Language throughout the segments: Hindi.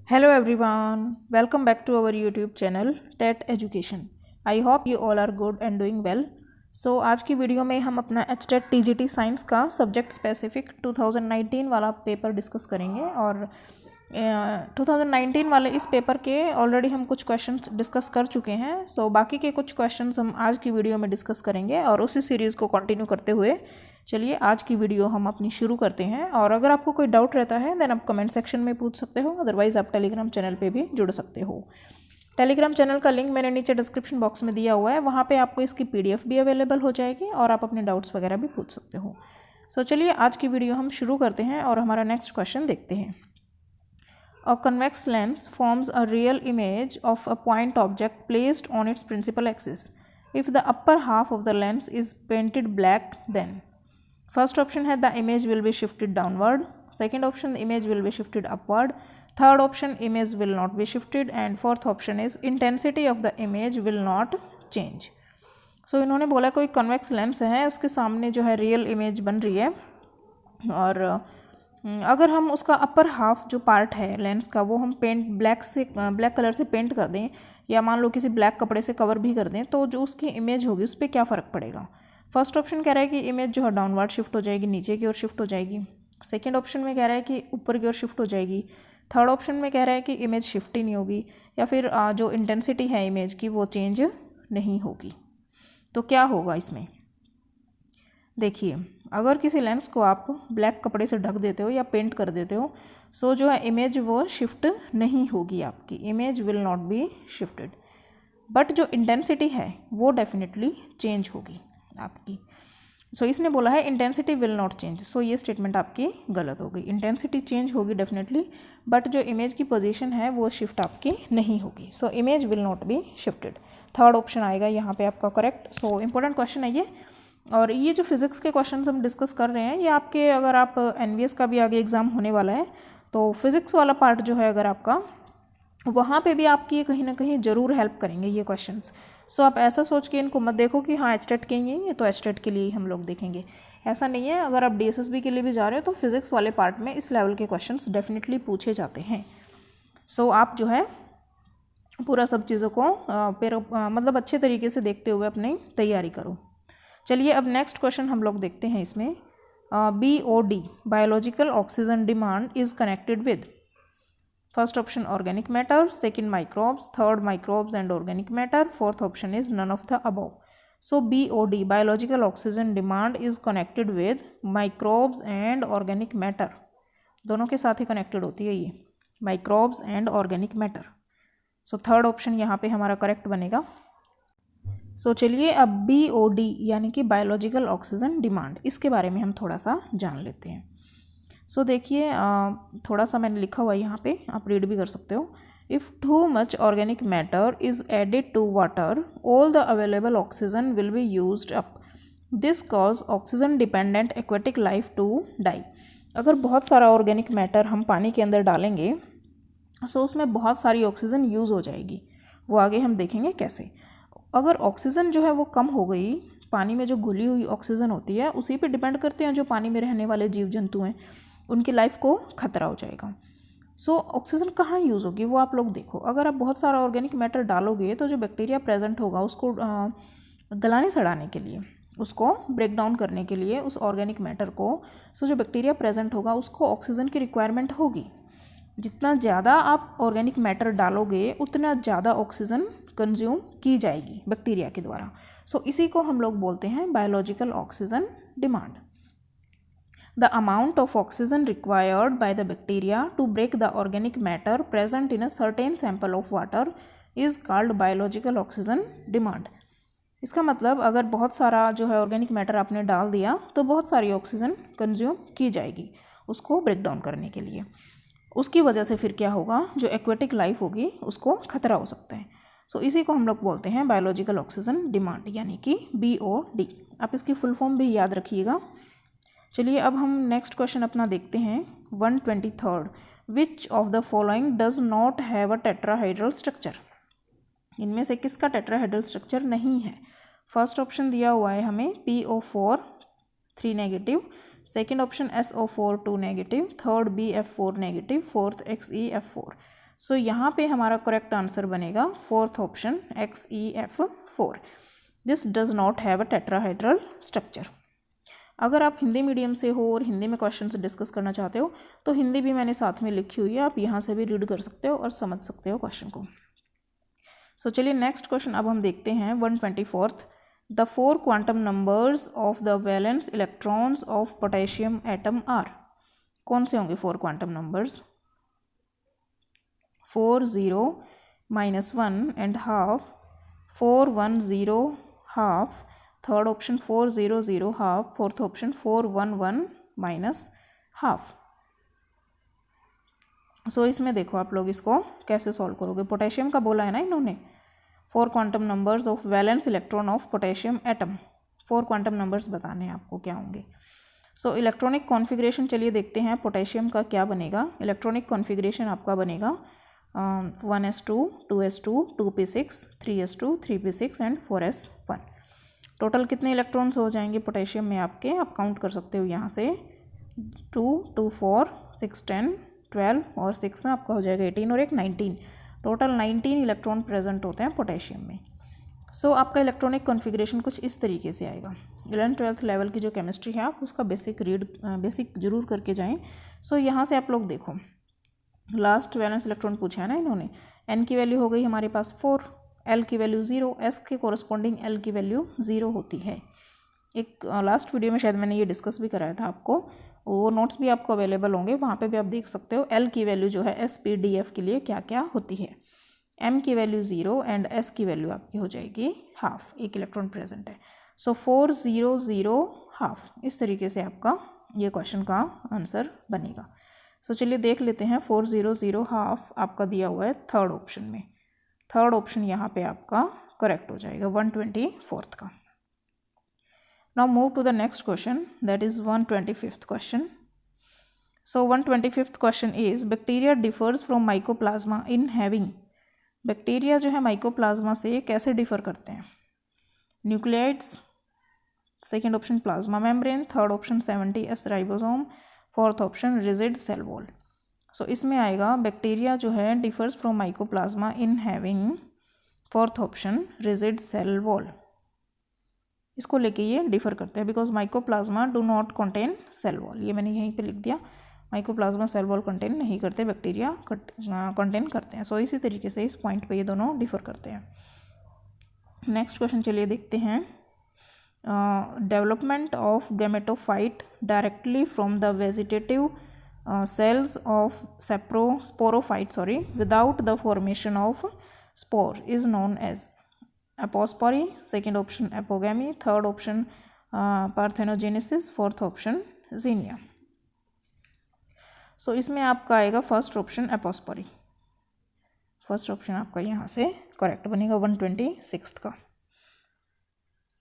Hello everyone, welcome back to our YouTube channel TET Education. I hope you all are good and doing well. So आज की वीडियो में हम अपना HTET TGT साइंस का सब्जेक्ट स्पेसिफिक 2019 वाला पेपर डिस्कस करेंगे और 2019 वाले इस पेपर के ऑलरेडी हम कुछ क्वेश्चंस डिस्कस कर चुके हैं. सो बाकी के कुछ क्वेश्चंस हम आज की वीडियो में डिस्कस करेंगे और उसी सीरीज़ को कंटिन्यू करते हुए चलिए आज की वीडियो हम अपनी शुरू करते हैं. और अगर आपको कोई डाउट रहता है देन आप कमेंट सेक्शन में पूछ सकते हो, अदरवाइज़ आप टेलीग्राम चैनल पे भी जुड़ सकते हो. टेलीग्राम चैनल का लिंक मैंने नीचे डिस्क्रिप्शन बॉक्स में दिया हुआ है, वहाँ पे आपको इसकी PDF भी अवेलेबल हो जाएगी और आप अपने डाउट्स वगैरह भी पूछ सकते हो. सो चलिए आज की वीडियो हम शुरू करते हैं और हमारा नेक्स्ट क्वेश्चन देखते हैं. A convex lens forms a real image of a point object placed on its principal axis. If the upper half of the lens is painted black, then first option है the image will be shifted downward. Second option, the image will be shifted upward. Third option, image will not be shifted. And fourth option is intensity of the image will not change. So इन्होंने बोला कोई convex lens है, उसके सामने जो है real image बन रही है और अगर हम उसका अपर हाफ जो पार्ट है लेंस का वो हम ब्लैक कलर से पेंट कर दें या मान लो किसी ब्लैक कपड़े से कवर भी कर दें तो जो उसकी इमेज होगी उस पर क्या फ़र्क पड़ेगा. फर्स्ट ऑप्शन कह रहा है कि इमेज जो है डाउनवर्ड शिफ्ट हो जाएगी, नीचे की ओर शिफ्ट हो जाएगी. सेकंड ऑप्शन में कह रहा है कि ऊपर की ओर शिफ्ट हो जाएगी. थर्ड ऑप्शन में कह रहा है कि इमेज शिफ्ट ही नहीं होगी या फिर जो इंटेंसिटी है इमेज की वो चेंज नहीं होगी. तो क्या होगा इसमें, देखिए अगर किसी लेंस को आप ब्लैक कपड़े से ढक देते हो या पेंट कर देते हो सो जो है इमेज वो शिफ्ट नहीं होगी, आपकी image will not be shifted. But जो इंटेंसिटी है वो डेफिनेटली चेंज होगी आपकी. सो इसने बोला है इंटेंसिटी विल नॉट चेंज. सो ये स्टेटमेंट आपकी गलत हो गई. इंटेंसिटी चेंज होगी डेफिनेटली बट जो इमेज की पोजीशन है वो शिफ्ट आपकी नहीं होगी. So image will not be shifted. Third option आएगा यहाँ पे आपका करेक्ट. सो इंपॉर्टेंट क्वेश्चन है ये. और ये जो फिज़िक्स के क्वेश्चंस हम डिस्कस कर रहे हैं ये आपके अगर आप NVS का भी आगे एग्ज़ाम होने वाला है तो फिज़िक्स वाला पार्ट जो है अगर आपका वहाँ पे भी आपकी कहीं ना कहीं ज़रूर हेल्प करेंगे ये क्वेश्चंस. सो आप ऐसा सोच के इनको मत देखो कि हाँ HTET के ही हैं ये तो HTET के लिए ही हम लोग देखेंगे, ऐसा नहीं है. अगर आप DSSB के लिए भी जा रहे हो तो फिज़िक्स वाले पार्ट में इस लेवल के क्वेश्चंस डेफिनेटली पूछे जाते हैं. सो आप जो है पूरा सब चीज़ों को मतलब अच्छे तरीके से देखते हुए अपनी तैयारी करो. चलिए अब नेक्स्ट क्वेश्चन हम लोग देखते हैं. इसमें BOD biological oxygen demand is connected with first option organic matter, second microbes, third microbes and organic matter, fourth option is none of the above. So BOD biological oxygen demand is connected with microbes and organic matter. दोनों के साथ ही कनेक्टेड होती है ये microbes and organic matter. So third option यहाँ पे हमारा करेक्ट बनेगा. सो चलिए अब BOD यानी कि बायोलॉजिकल ऑक्सीजन डिमांड इसके बारे में हम थोड़ा सा जान लेते हैं. सो देखिए थोड़ा सा मैंने लिखा हुआ है यहाँ पे, आप रीड भी कर सकते हो. If too much organic matter is added to water all the available oxygen will be used up. This cause oxygen dependent aquatic life to die. अगर बहुत सारा ऑर्गेनिक मैटर हम पानी के अंदर डालेंगे सो उसमें बहुत सारी ऑक्सीजन यूज़ हो जाएगी. वो आगे हम देखेंगे कैसे. अगर ऑक्सीजन जो है वो कम हो गई, पानी में जो घुली हुई ऑक्सीजन होती है उसी पे डिपेंड करते हैं जो पानी में रहने वाले जीव जंतु हैं, उनकी लाइफ को खतरा हो जाएगा. सो ऑक्सीजन कहाँ यूज़ होगी वो आप लोग देखो. अगर आप बहुत सारा ऑर्गेनिक मैटर डालोगे तो जो बैक्टीरिया प्रेजेंट होगा उसको गलाने सड़ाने के लिए, उसको ब्रेक डाउन करने के लिए उस ऑर्गेनिक मैटर को, सो जो बैक्टीरिया प्रेजेंट होगा उसको ऑक्सीजन की रिक्वायरमेंट होगी. जितना ज़्यादा आप ऑर्गेनिक मैटर डालोगे उतना ज़्यादा ऑक्सीजन कंज्यूम की जाएगी बैक्टीरिया के द्वारा. सो इसी को हम लोग बोलते हैं biological oxygen demand. The amount of oxygen required by the bacteria to break the organic matter present in a certain sample of water is called biological oxygen demand. इसका मतलब अगर बहुत सारा जो है ऑर्गेनिक मैटर आपने डाल दिया तो बहुत सारी ऑक्सीजन कंज्यूम की जाएगी उसको ब्रेक डाउन करने के लिए. उसकी वजह से फिर क्या होगा, जो एक्वेटिक लाइफ होगी उसको खतरा हो सकता है. सो इसी को हम लोग बोलते हैं बायोलॉजिकल ऑक्सीजन डिमांड यानी कि BOD. आप इसकी फुल फॉर्म भी याद रखिएगा. चलिए अब हम नेक्स्ट क्वेश्चन अपना देखते हैं. 123. विच of the following does not have a tetrahedral structure. इनमें से किसका टेट्राहाइड्रल स्ट्रक्चर नहीं है. फर्स्ट ऑप्शन दिया हुआ है हमें PO4 3 negative, second option SO4 2 negative, third BF4 negative, fourth XeF4. सो यहाँ पे हमारा करेक्ट आंसर बनेगा fourth option XEF4। This does not have a tetrahedral structure. अगर आप हिंदी मीडियम से हो और हिंदी में क्वेश्चंस डिस्कस करना चाहते हो तो हिंदी भी मैंने साथ में लिखी हुई है, आप यहाँ से भी रीड कर सकते हो और समझ सकते हो क्वेश्चन को। सो चलिए नेक्स्ट क्वेश्चन अब हम देखते हैं 124th। The 4 quantum numbers of the valence electrons of potassium atom are. कौन से होंगे 4 quantum numbers? 4 0 -1 and half, 4 1 0 half, third option 4 0 0 half, fourth option 4 1 1 minus half. So इसमें देखो आप लोग इसको कैसे सॉल्व करोगे। पोटेशियम का बोला है ना इन्होंने, 4 quantum numbers of valence electron of potassium atom. 4 quantum numbers बताने हैं आपको क्या होंगे। सो इलेक्ट्रॉनिक कॉन्फ़िगरेशन चलिए देखते हैं पोटेशियम का क्या बनेगा। इलेक्ट्रॉनिक कॉन्फ़िगरेशन आपका बनेगा 1s2 2s2 2p6 3s2 3p6 and 4s1। Total कितने इलेक्ट्रॉन्स हो जाएंगे पोटेशियम में आपके, आप काउंट कर सकते हो यहाँ से 2 2 4 6 10 12 और 6 आपका हो जाएगा 18 और एक 19। टोटल 19 इलेक्ट्रॉन प्रेजेंट होते हैं पोटेशियम में। सो आपका इलेक्ट्रॉनिक कॉन्फ़िगरेशन कुछ इस तरीके से आएगा। 11th-12th लेवल की जो केमिस्ट्री है आप उसका बेसिक जरूर करके जाएं। सो यहाँ से आप लोग देखो, लास्ट वैलेंस इलेक्ट्रॉन पूछा है ना इन्होंने। n की वैल्यू हो गई हमारे पास 4, l की वैल्यू 0, s के कोरस्पॉन्डिंग l की वैल्यू 0 होती है। एक लास्ट वीडियो में शायद मैंने ये डिस्कस भी कराया था आपको, वो नोट्स भी आपको अवेलेबल होंगे, वहाँ पे भी आप देख सकते हो l की वैल्यू जो है SPDF के लिए क्या क्या होती है। m की वैल्यू 0 एंड s की वैल्यू आपकी हो जाएगी हाफ, एक इलेक्ट्रॉन प्रेजेंट है। सो 4 0 0 हाफ, इस तरीके से आपका ये क्वेश्चन का आंसर बनेगा। सो चलिए देख लेते हैं। 4 0 0 हाफ आपका दिया हुआ है थर्ड ऑप्शन में। थर्ड ऑप्शन यहाँ पे आपका करेक्ट हो जाएगा 124th का। Now move to the next question, that is 125th question. So 125th question is bacteria differs from mycoplasma in having। Bacteria जो है माइकोप्लाज्मा से कैसे डिफर करते हैं? Nucleoids, second option plasma membrane, third option 70S ribosome, fourth option rigid cell wall. So इसमें आएगा बैक्टीरिया जो है differs from mycoplasma in having, fourth option rigid cell wall. इसको लेके ये डिफर करते हैं because mycoplasma do not contain cell wall. ये मैंने यहीं पे लिख दिया, माइकोप्लाज्मा सेल वॉल कंटेन नहीं करते, बैक्टीरिया कंटेन करते हैं। सो इसी तरीके से इस पॉइंट पे ये दोनों डिफर करते हैं। नेक्स्ट क्वेश्चन चलिए देखते हैं। Development of gametophyte directly from the vegetative cells of sporophyte without the formation of spore is known as apospory, second option apogamy, third option parthenogenesis, fourth option xenia। सो इसमें आपका आएगा first option apospory. First option आपका यहाँ से करेक्ट बनेगा 126th का।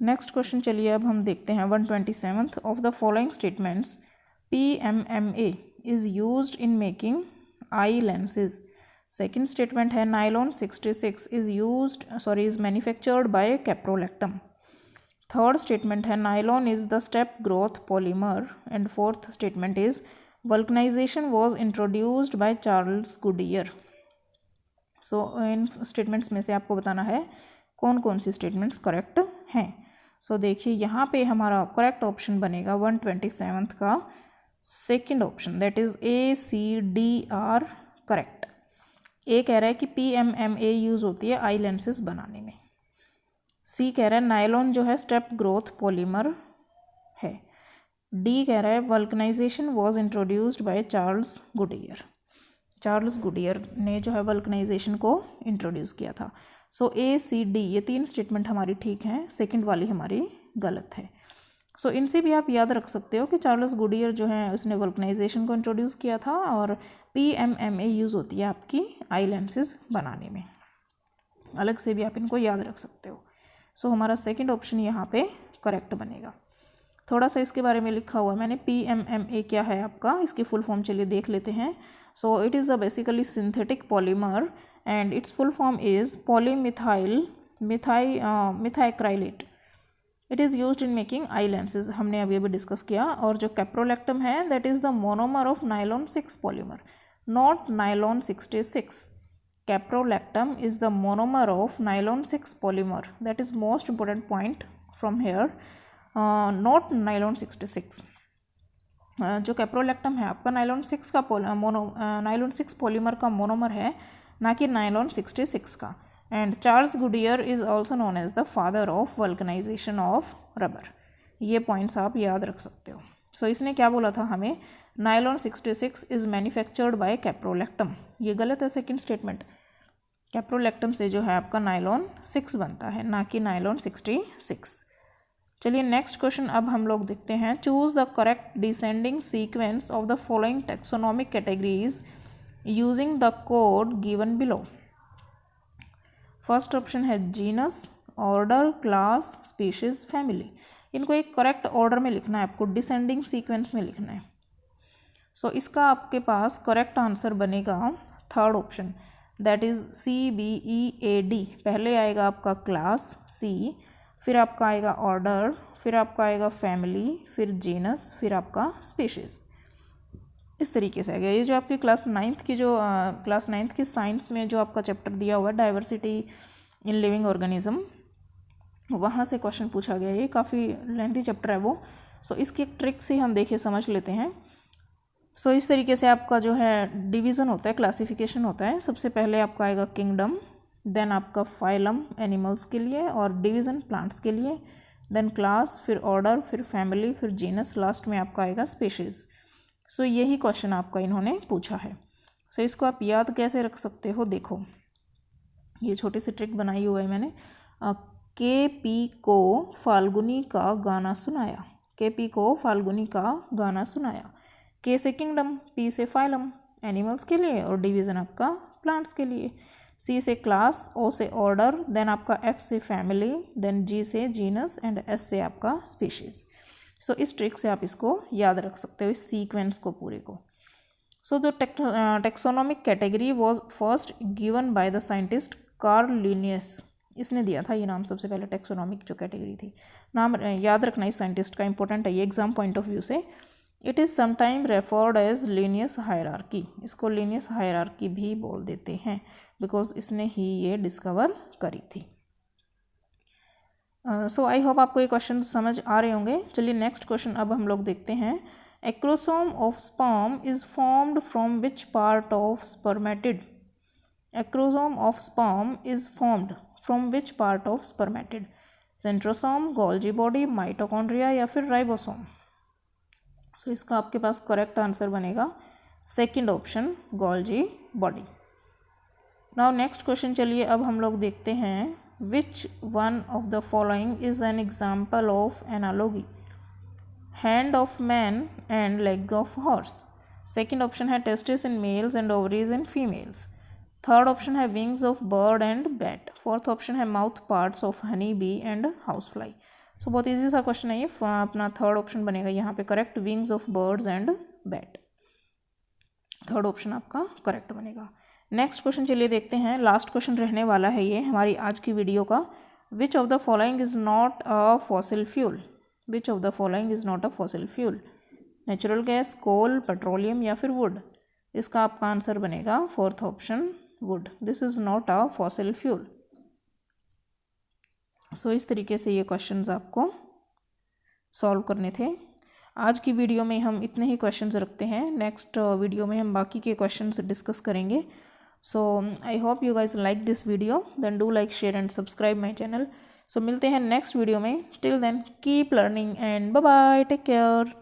नेक्स्ट क्वेश्चन चलिए अब हम देखते हैं 127th। Of the following statements PMMA is used in making eye lenses. Second statement है nylon 66 is manufactured by caprolactam. Third statement है nylon is the step growth polymer and fourth statement is vulcanization was introduced by Charles Goodyear. So इन स्टेटमेंट्स में से आपको बताना है कौन कौन सी स्टेटमेंट्स करेक्ट हैं। सो देखिए यहाँ पे हमारा करेक्ट ऑप्शन बनेगा 127th का second option, that is ACDR correct. A कह रहा है कि PMMA यूज़ होती है आई लेंसेज बनाने में। सी कह रहा है नायलॉन जो है स्टेप ग्रोथ पॉलीमर है। डी कह रहा है vulcanisation was introduced by Charles Goodyear. Charles Goodyear ने जो है वल्कनाइजेशन को इंट्रोड्यूस किया था। सो ACD ये तीन स्टेटमेंट हमारी ठीक हैं, सेकंड वाली हमारी गलत है। सो इनसे भी आप याद रख सकते हो कि चार्ल्स गुडियर जो है उसने वल्कनाइजेशन को इंट्रोड्यूस किया था और PMMA यूज़ होती है आपकी आई लेंसेज बनाने में। अलग से भी आप इनको याद रख सकते हो। सो हमारा सेकंड ऑप्शन यहाँ पे करेक्ट बनेगा। थोड़ा सा इसके बारे में लिखा हुआ है मैंने, PMMA क्या है आपका, इसकी फुल फॉर्म चलिए देख लेते हैं। So it is a basically synthetic polymer and its full form is polymethyl methacrylate. It is used in making eye lenses, हमने अभी अभी डिस्कस किया। और जो कैप्रोलैक्टम है that is the monomer of nylon 6 polymer, not nylon 66। caprolactam is the monomer of nylon 6 polymer. That is most important point from here, not nylon 66. जो कैप्रोलैक्टम है आपका नाइलॉन 6 का नाइलॉन 6 पॉलीमर का मोनोमर है, ना कि नाइलॉन 66 का. And Charles Goodyear is also known as the father of vulcanisation of rubber. ये पॉइंट्स आप याद रख सकते हो. सो इसने क्या बोला था हमें, nylon 66 is manufactured by caprolactam. ये गलत है सेकंड स्टेटमेंट. कैप्रोलैक्टम से जो है आपका नाइलॉन 6 बनता है, ना कि नाइलॉन 66. चलिए नेक्स्ट क्वेश्चन अब हम लोग देखते हैं. Choose the correct descending sequence of the following taxonomic categories using the code given below. First option है genus, order, class, species, family. इनको एक करेक्ट ऑर्डर में लिखना है आपको, डिसेंडिंग सीक्वेंस में लिखना है. सो इसका आपके पास करेक्ट आंसर बनेगा third option, that is CBEAD. पहले आएगा आपका क्लास C, फिर आपका आएगा ऑर्डर, फिर आपका आएगा फैमिली, फिर जीनस, फिर आपका स्पीशीज़. इस तरीके से आएगा. ये जो आपकी क्लास नाइन्थ की साइंस में जो आपका चैप्टर दिया हुआ है डाइवर्सिटी इन लिविंग ऑर्गेनिज्म, वहाँ से क्वेश्चन पूछा गया है. ये काफ़ी लेंथी चैप्टर है वो. सो इसकी एक ट्रिक से हम देखिए समझ लेते हैं. सो इस तरीके से आपका जो है डिवीज़न होता है, क्लासिफिकेशन होता है. सबसे पहले आपका आएगा किंगडम, देन आपका फाइलम एनिमल्स के लिए, और डिवीज़न प्लांट्स के लिए, देन क्लास, फिर ऑर्डर, फिर फैमिली, फिर जीनस, लास्ट में आपका आएगा स्पीशीज़. सो यही क्वेश्चन आपका इन्होंने पूछा है. सो इसको आप याद कैसे रख सकते हो, देखो ये छोटी सी ट्रिक बनाई हुआ है मैंने. KP को फाल्गुनी का गाना सुनाया. KP को फाल्गुनी का गाना सुनाया. K से किंगडम, P से फाइलम एनिमल्स के लिए, और डिवीज़न आपका प्लांट्स के लिए. C से क्लास, O से ऑर्डर, देन आपका F से फैमिली, देन G से जीनस, एंड S से आपका स्पीशीज़. सो इस ट्रिक से आप इसको याद रख सकते हो, इस सीक्वेंस को पूरे को. So the taxonomic category was first given by the scientist Karl Linnaeus. इसने दिया था ये नाम सबसे पहले. टेक्सोनॉमिक जो कैटेगरी थी, नाम याद रखना इस साइंटिस्ट का, इंपॉर्टेंट है ये एग्जाम पॉइंट ऑफ व्यू से. It is sometime referred as Linnaeus hierarchy. इसको लीनियस हायरार्की भी बोल देते हैं, बिकॉज इसने ही ये डिस्कवर करी थी. सो आई होप आपको ये क्वेश्चन समझ आ रहे होंगे. चलिए नेक्स्ट क्वेश्चन अब हम लोग देखते हैं. Acrosome of sperm is formed from which part of spermatid. Acrosome of sperm is formed from which part of spermatid. Centrosome, Golgi body, mitochondria, या फिर राइबोसोम. सो इसका आपके पास करेक्ट आंसर बनेगा second option, Golgi body. Now next question चलिए अब हम लोग देखते हैं. Which one of the following is an example of analogy. Hand of man and leg of horse. Second option है testis in males and ovaries in females. Third option है wings of bird and bat. Fourth option है mouth parts of honey bee and house fly. So बहुत ईजी सा क्वेश्चन है ये. अपना थर्ड ऑप्शन बनेगा यहाँ पे correct, wings of birds and bat. Third option आपका करेक्ट बनेगा. नेक्स्ट क्वेश्चन चलिए देखते हैं. लास्ट क्वेश्चन रहने वाला है ये हमारी आज की वीडियो का. Which of the following is not a fossil fuel. Which of the following is not a fossil fuel. Natural gas, coal, petroleum, या फिर वुड. इसका आपका आंसर बनेगा fourth option, wood. This is not a fossil fuel. So इस तरीके से ये क्वेश्चंस आपको सॉल्व करने थे. आज की वीडियो में हम इतने ही क्वेश्चंस रखते हैं. नेक्स्ट वीडियो में हम बाकी के क्वेश्चंस डिस्कस करेंगे. So I hope you guys like this video. Then do like, share and subscribe my channel. So मिलते हैं नेक्स्ट वीडियो में. Till then keep learning and bye bye, take care.